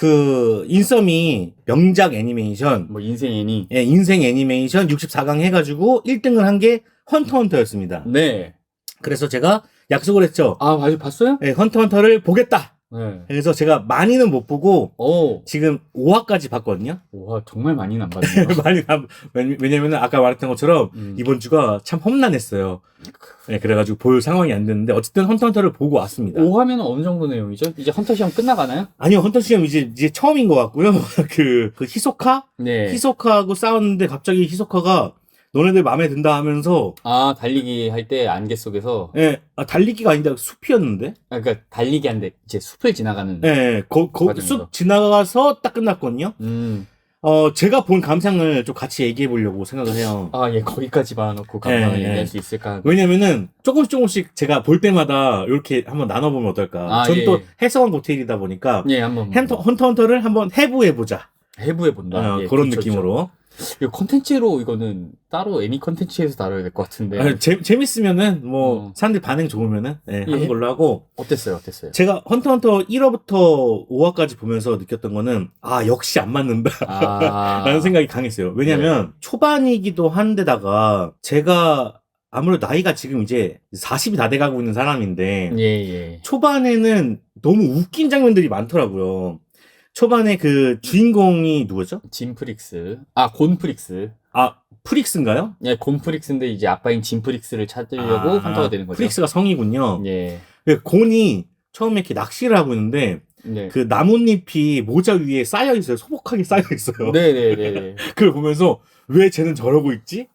그 인썸이 명작 애니메이션, 뭐 인생 애니. 예, 인생 애니메이션 64강 해가지고 1등을 한 게 헌터헌터였습니다. 네. 그래서 제가 약속을 했죠. 아, 아직 봤어요? 예, 헌터헌터를 보겠다. 네. 그래서 제가 많이는 못 보고 오. 지금 5화까지 봤거든요. 와, 정말 많이는 안 봤네요. 왜냐면은 아까 말했던 것처럼 이번 주가 참 험난했어요. 네, 그래가지고 볼 상황이 안 됐는데 어쨌든 헌터헌터를 보고 왔습니다. 5화면 어느 정도 내용이죠? 이제 헌터 시험 끝나가나요? 아니요, 헌터 시험 이제 처음인 것 같고요. 그 히소카? 네. 히소카하고 싸웠는데 갑자기 히소카가 너네들 마음에 든다 하면서 아, 달리기 할 때 안개 속에서. 예, 달리기가 아닌데 숲이었는데? 아, 그러니까 달리기 한데 이제 숲을 지나가는. 예, 과정에서. 숲 지나가서 딱 끝났거든요. 제가 본 감상을 좀 같이 얘기해 보려고 생각을 해요. 아, 예, 거기까지 봐놓고 감상을 예, 예. 얘기할 수 있을까? 왜냐면은 조금씩 제가 볼 때마다 이렇게 한번 나눠보면 어떨까. 아, 전 예, 또 예. 해성원 고테일이다 보니까 예, 한번. 헌터헌터를 한번 해부해보자. 해부해 본다. 예, 그런 좋죠, 느낌으로. 좋죠. 이거 컨텐츠로 이거는 따로 애니 컨텐츠에서 다뤄야 될 것 같은데. 재밌으면은 뭐 사람들 반응 좋으면은 하는 걸로 하고. 어땠어요? 제가 헌터헌터 1화부터 5화까지 보면서 느꼈던 거는 역시 안 맞는다 라는 생각이 강했어요. 왜냐면 초반이기도 한데다가 제가 아무래도 나이가 지금 이제 40이 다 돼가고 있는 사람인데 예. 초반에는 너무 웃긴 장면들이 많더라고요. 초반에 그 주인공이 누구죠? 진프릭스. 아, 곤프릭스. 프릭스인가요? 예, 곤프릭스인데 이제 아빠인 진프릭스를 찾으려고 헌터가 되는 거죠. 프릭스가 성이군요. 예. 곤이 처음에 이렇게 낚시를 하고 있는데 네. 그 나뭇잎이 모자 위에 쌓여 있어요. 소복하게 쌓여 있어요. 네네네. 그걸 보면서 왜 쟤는 저러고 있지?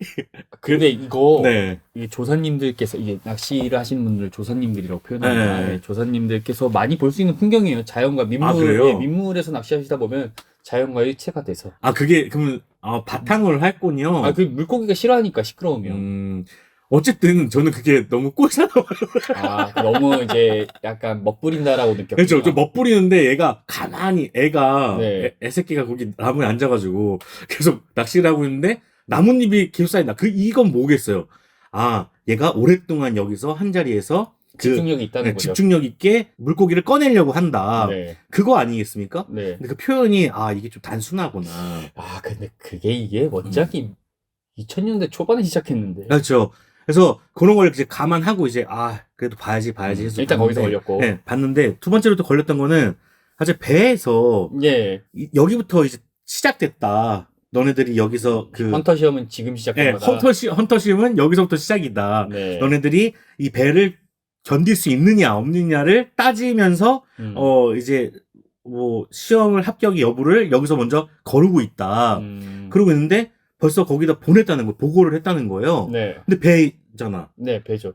근데 이거 네. 이게 조사님들께서 이게 낚시를 하시는 분들 조사님들이라고 표현합니다. 네. 예, 조사님들께서 많이 볼 수 있는 풍경이에요. 자연과 민물. 그래요? 예, 민물에서 낚시하시다 보면 자연과 일체가 돼서. 그게 그러면 바탕을 했군요. 그 물고기가 싫어하니까 시끄러우면. 어쨌든 저는 그게 너무 꼴사나워요. 너무 이제 약간 멋부린다라고 느꼈죠. 그렇죠. 좀 멋부리는데 얘가 가만히 네. 애새끼가 거기 나무에 앉아가지고 계속 낚시를 하고 있는데 나뭇잎이 계속 쌓인다. 이건 뭐겠어요? 얘가 오랫동안 여기서 한 자리에서 집중력이 있다는 거죠. 집중력 있게 물고기를 꺼내려고 한다. 네. 그거 아니겠습니까? 네. 근데 그 표현이 이게 좀 단순하구나. 근데 이게 원작이 2000년대 초반에 시작했는데. 그렇죠. 그래서 그런 걸 이제 감안하고 이제 그래도 봐야지 해서 일단 거기서 걸렸고. 네, 봤는데 두 번째로 또 걸렸던 거는 사실 배에서 예. 여기부터 이제 시작됐다. 너네들이 여기서 헌터 시험은 지금 시작된 거다. 헌터 시험은 여기서부터 시작이다. 네. 너네들이 이 배를 견딜 수 있느냐 없느냐를 따지면서 이제 뭐 시험을 합격이 여부를 여기서 먼저 거르고 있다. 그러고 있는데 벌써 거기다 보냈다는 거, 보고를 했다는 거예요. 네. 근데 배잖아. 네, 배죠.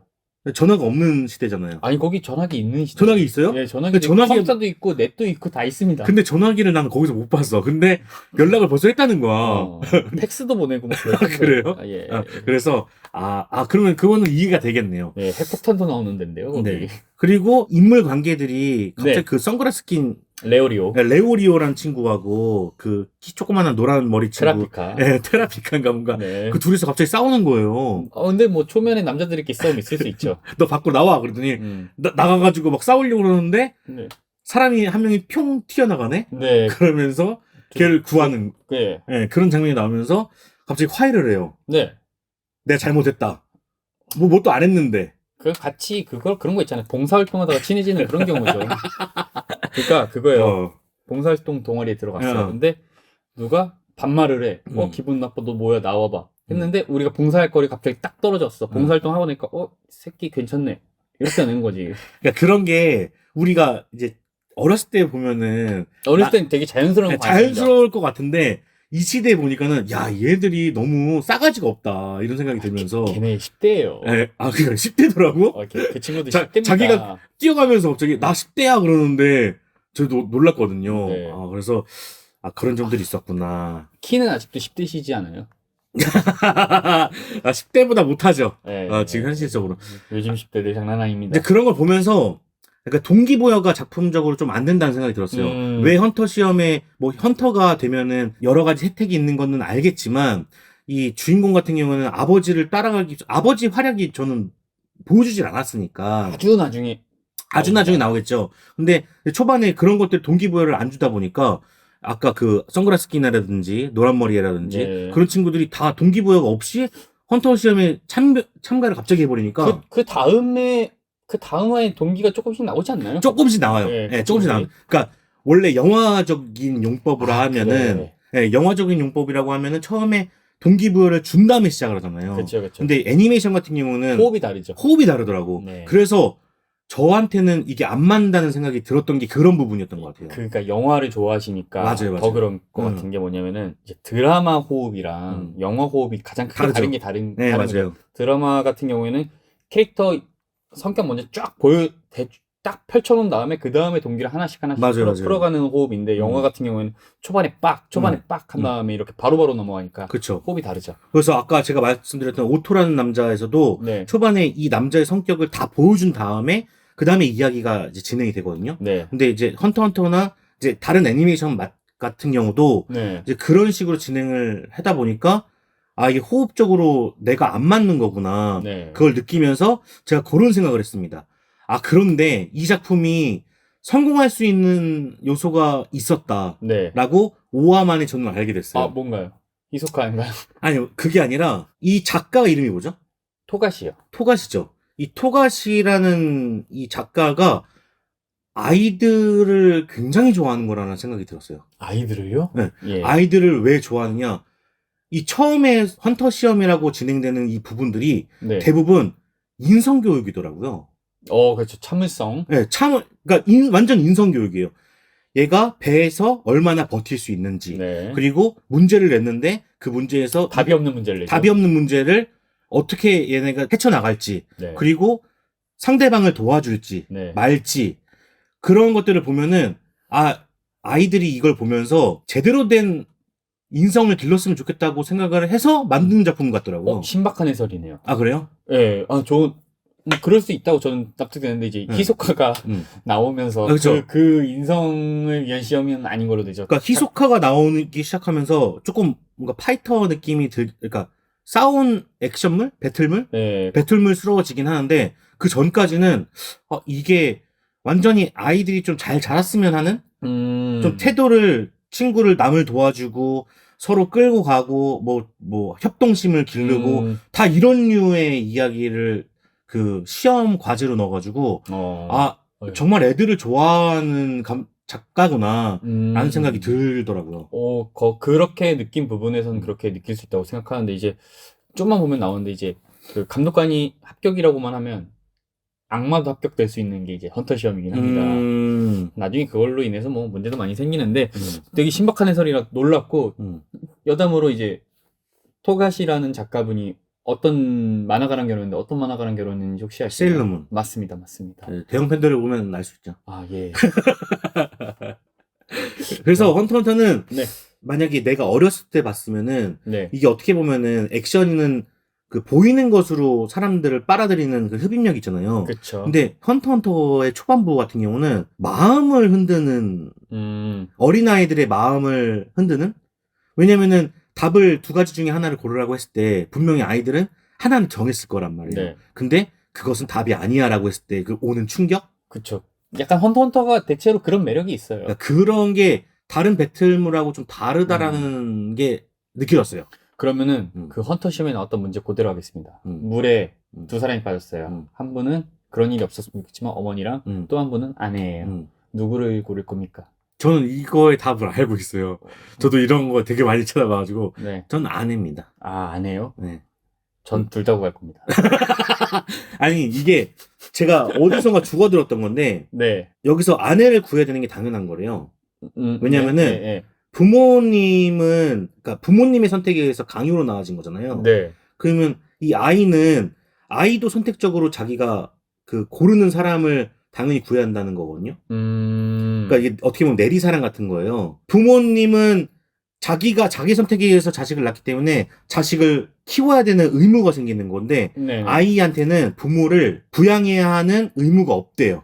전화가 없는 시대잖아요. 아니, 거기 전화기 있는 시대. 전화기 있어요? 네, 전화기도 있고, 컴퓨터도 있고, 넷도 있고, 다 있습니다. 근데 전화기를 나는 거기서 못 봤어. 근데 연락을 벌써 했다는 거야. 팩스도 보내고 막 그래요? 예. 그래서, 그러면 그거는 이해가 되겠네요. 네, 핵폭탄도 나오는 데인데요, 거기. 네. 그리고 인물 관계들이 갑자기 네. 그 선글라스 낀 레오리오라는 친구하고 그 키 조그만한 노란 머리 친구. 테라피카. 네, 테라피카인가 뭔가. 네. 그 둘이서 갑자기 싸우는 거예요. 근데 뭐 초면에 남자들끼리 싸움 있을 수 있죠. 너 밖으로 나와. 그러더니 나가가지고 막 싸우려고 그러는데 네. 사람이 한 명이 평 튀어나가네? 네. 그러면서 걔를 구하는 네. 그런 장면이 나오면서 갑자기 화해를 해요. 네. 내가 잘못했다. 뭐 또 안 했는데. 같이 그런 거 있잖아요. 봉사활동하다가 친해지는 그런 경우죠. 그러니까 그거예요. 봉사활동 동아리에 들어갔어요. 근데 누가 반말을 해. 기분 나빠. 너 뭐야? 나와봐. 했는데 우리가 봉사할 거리 갑자기 딱 떨어졌어. 봉사활동 하고 나니까 새끼 괜찮네. 이렇게 하는 거지. 그러니까 그런 게 우리가 이제 어렸을 때 보면은 어렸을 때는 되게 자연스러운 자연스러울 것 같은데 이 시대에 보니까는 얘들이 너무 싸가지가 없다 이런 생각이 들면서 걔네 10대예요. 그냥 10대더라고? 그 친구들 10대입니다. 자기가 뛰어가면서 갑자기 나 10대야 그러는데 저도 놀랐거든요. 네. 그래서 그런 점들이 있었구나. 키는 아직도 10대시지 않아요? 10대보다 못하죠. 네, 지금 현실적으로. 요즘 10대들 장난 아닙니다. 근데 그런 걸 보면서 그러니까 동기부여가 작품적으로 좀 안 된다는 생각이 들었어요. 왜 헌터 시험에 뭐 헌터가 되면은 여러 가지 혜택이 있는 거는 알겠지만 이 주인공 같은 경우는 아버지 활약이 저는 보여주질 않았으니까 아주 나중에 아주 나중에 나오겠죠. 근데 초반에 그런 것들 동기부여를 안 주다 보니까 아까 그 선글라스 끼나라든지 노란 머리라든지 네. 그런 친구들이 다 동기부여가 없이 헌터 시험에 참가를 갑자기 해버리니까 그 다음에 동기가 조금씩 나오지 않나요? 조금씩 나와요. 네, 예, 조금씩 나와요. 그러니까 원래 영화적인 용법으로 하면은 예, 영화적인 용법이라고 하면은 처음에 동기부여를 준 다음에 시작을 하잖아요. 그렇죠. 근데 애니메이션 같은 경우는 호흡이 다르죠. 호흡이 다르더라고. 네. 그래서 저한테는 이게 안 맞는다는 생각이 들었던 게 그런 부분이었던 것 같아요. 그러니까 영화를 좋아하시니까 맞아요. 더 그런 것 같은 게 뭐냐면은 이제 드라마 호흡이랑 영화 호흡이 가장 크게 다른 게 다른 네, 다른 맞아요. 거죠. 드라마 같은 경우에는 캐릭터 성격 먼저 쫙 딱 펼쳐놓은 다음에 그 다음에 동기를 하나씩 맞아요. 풀어가는 호흡인데 영화 같은 경우에는 초반에 빡 한 다음에 이렇게 바로바로 넘어가니까 그쵸. 호흡이 다르죠. 그래서 아까 제가 말씀드렸던 오토라는 남자에서도 네. 초반에 이 남자의 성격을 다 보여준 다음에 그 다음에 이야기가 이제 진행이 되거든요. 네. 근데 이제 헌터나 이제 다른 애니메이션 같은 경우도 네. 이제 그런 식으로 진행을 하다 보니까 아, 이게 호흡적으로 내가 안 맞는 거구나. 네. 그걸 느끼면서 제가 그런 생각을 했습니다. 아, 그런데 이 작품이 성공할 수 있는 요소가 있었다. 네. 라고 5화 만에 저는 알게 됐어요. 아, 뭔가요? 히소카인가요? 아니요, 그게 아니라 이 작가 이름이 뭐죠? 토가시요. 토가시죠. 이 토가시라는 이 작가가 아이들을 굉장히 좋아하는 거라는 생각이 들었어요. 아이들을요? 네. 예. 아이들을 왜 좋아하느냐? 이 처음에 헌터 시험이라고 진행되는 이 부분들이 네. 대부분 인성교육이더라고요. 그렇죠. 참을성. 네, 그러니까 완전 인성교육이에요. 얘가 배에서 얼마나 버틸 수 있는지. 네. 그리고 문제를 냈는데 그 문제에서 답이 없는 문제를 내죠. 답이 없는 문제를 어떻게 얘네가 헤쳐나갈지. 네. 그리고 상대방을 도와줄지 네. 말지. 그런 것들을 보면은 아이들이 이걸 보면서 제대로 된 인성을 길렀으면 좋겠다고 생각을 해서 만드는 작품 같더라고요. 신박한 해설이네요. 아, 그래요? 예. 그럴 수 있다고 저는 납득되는데 이제 히소카가 나오면서 그렇죠. 그 인성을 위한 시험은 아닌 걸로 되죠. 그러니까 히소카가 나오기 시작하면서 조금 뭔가 파이터 느낌이 그러니까 싸운 액션물, 배틀물, 네. 배틀물스러워지긴 하는데 그 전까지는 이게 완전히 아이들이 좀 잘 자랐으면 하는 좀 태도를 친구를 남을 도와주고 서로 끌고 가고 뭐 협동심을 기르고 다 이런 류의 이야기를 그 시험 과제로 넣어가지고 정말 애들을 좋아하는 작가구나 라는 생각이 들더라고요. 그렇게 느낀 부분에서는 그렇게 느낄 수 있다고 생각하는데 이제 좀만 보면 나오는데 이제 그 감독관이 합격이라고만 하면 악마도 합격될 수 있는 게 이제 헌터 시험이긴 합니다. 나중에 그걸로 인해서 뭐 문제도 많이 생기는데 되게 신박한 해설이라 놀랍고 여담으로 이제 토가시라는 작가분이 어떤 만화가랑 결혼했는데 어떤 만화가랑 결혼했는지 혹시 아시나요? 세일러문. 맞습니다. 네, 대형 팬들을 보면 알 수 있죠. 아, 예. 그래서 헌터는 네. 만약에 내가 어렸을 때 봤으면은 네. 이게 어떻게 보면은 액션은 그 보이는 것으로 사람들을 빨아들이는 그 흡입력 있잖아요. 그렇죠. 근데 헌터의 초반부 같은 경우는 마음을 흔드는 어린아이들의 마음을 흔드는 왜냐면은 답을 두 가지 중에 하나를 고르라고 했을 때 분명히 아이들은 하나는 정했을 거란 말이에요. 네. 근데 그것은 답이 아니야라고 했을 때 그 오는 충격? 그렇죠. 약간 헌터가 대체로 그런 매력이 있어요. 그러니까 그런 게 다른 배틀물하고 좀 다르다라는 게 느껴졌어요. 그러면은 그 헌터 시험에 나왔던 문제 그대로 하겠습니다. 물에 두 사람이 빠졌어요. 한 분은 그런 일이 없었으면 좋겠지만 어머니랑 또 한 분은 아내예요. 누구를 고를 겁니까? 저는 이거의 답을 알고 있어요. 저도 이런 거 되게 많이 찾아봐가지고 네. 전 아내입니다. 아, 아내요? 네. 전 둘 다 구할 겁니다. 아니 이게 제가 어디선가 주워들었던 건데 네. 여기서 아내를 구해야 되는 게 당연한 거래요. 왜냐면은 네. 그러니까 부모님의 선택에 의해서 강요로 나아진 거잖아요. 네. 그러면 이 아이도 선택적으로 자기가 그 고르는 사람을 당연히 구해야 한다는 거거든요. 그러니까 이게 어떻게 보면 내리사랑 같은 거예요. 부모님은 자기가 자기 선택에 의해서 자식을 낳기 때문에 자식을 키워야 되는 의무가 생기는 건데 네네. 아이한테는 부모를 부양해야 하는 의무가 없대요.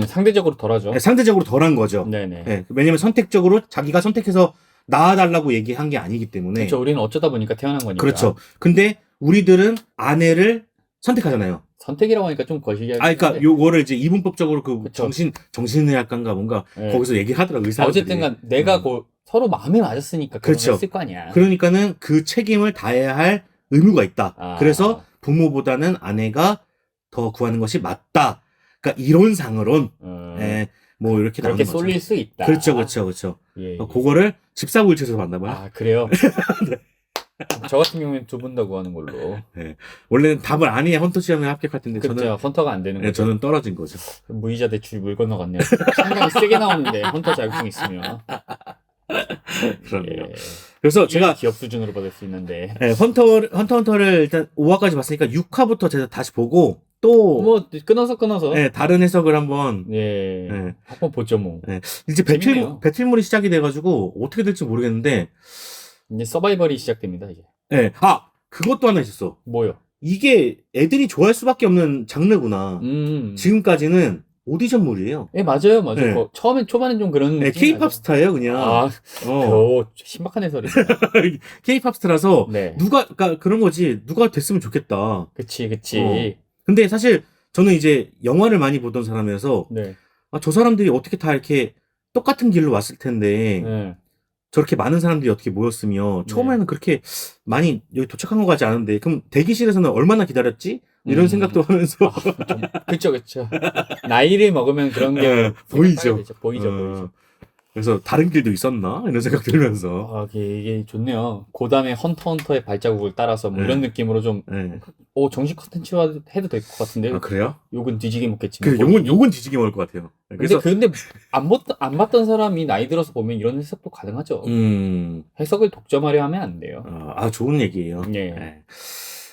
상대적으로 덜하죠. 네, 상대적으로 덜한 거죠. 네네. 네, 왜냐면 선택적으로 자기가 선택해서 낳아달라고 얘기한 게 아니기 때문에. 그렇죠. 우리는 어쩌다 보니까 태어난 거니까. 그렇죠. 근데 우리들은 아내를 선택하잖아요. 선택이라고 하니까 좀 거시기하긴 그러니까 한데. 요거를 이제 이분법적으로 그 그쵸. 정신의학관가 뭔가 네. 거기서 얘기하더라고 의사들이. 어쨌든간 내가 서로 마음이 맞았으니까 그렇죠. 결혼했을 거 아니야. 그러니까는 그 책임을 다해야 할 의무가 있다. 그래서 부모보다는 아내가 더 구하는 것이 맞다. 그러니까 이론상으론 뭐 이렇게 그렇게 나오는 거죠. 쏠릴 수 있다. 그렇죠. 예. 그거를 집사부일체에서 만나봐요. 아 그래요? 네. 저 같은 경우에는 두 분 다 구하는 걸로. 네. 원래는 답을 아니야 헌터 시험에 합격할 텐데 그렇죠. 저는 헌터가 안 되는 거죠. 저는 떨어진 거죠. 무이자 대출이 물 건너갔네요. 상당히 세게 나오는데 헌터 자격증 있으면. 그럼요. 예. 그래서 제가 기업 수준으로 받을 수 있는데. 네, 헌터를 일단 5화까지 봤으니까 6화부터 제가 다시 보고 또 뭐 끊어서 네, 다른 해석을 한번 한번 보죠 뭐. 이제 재밌네요. 배틀물이 시작이 돼가지고 어떻게 될지 모르겠는데 이제 서바이벌이 시작됩니다 이제. 그것도 하나 있었어. 뭐요? 이게 애들이 좋아할 수밖에 없는 장르구나. 지금까지는 오디션물이에요. 예 맞아요. 네. 초반엔 좀 그런. K-팝 스타예요 그냥. 신박한 해설이네. K-팝 스타라서 네. 그러니까 그런 거지. 누가 됐으면 좋겠다. 그치. 근데 사실 저는 이제 영화를 많이 보던 사람이어서 저 사람들이 어떻게 다 이렇게 똑같은 길로 왔을 텐데 저렇게 많은 사람들이 어떻게 모였으며 처음에는 그렇게 많이 여기 도착한 것 같지 않은데 그럼 대기실에서는 얼마나 기다렸지? 이런 생각도 하면서 그쵸. 나이를 먹으면 그런 게 보이죠. 보이죠. 그래서 다른 길도 있었나? 이런 생각 들면서. 이게 좋네요. 고담의 헌터의 발자국을 따라서 뭐 이런 느낌으로 좀, 정식 컨텐츠화 해도 될 것 같은데. 그래요? 욕은 뒤지게 먹겠지만. 욕은 뒤지게 먹을 것 같아요. 근데 안 봤던 사람이 나이 들어서 보면 이런 해석도 가능하죠. 해석을 독점하려 하면 안 돼요. 좋은 얘기예요. 예.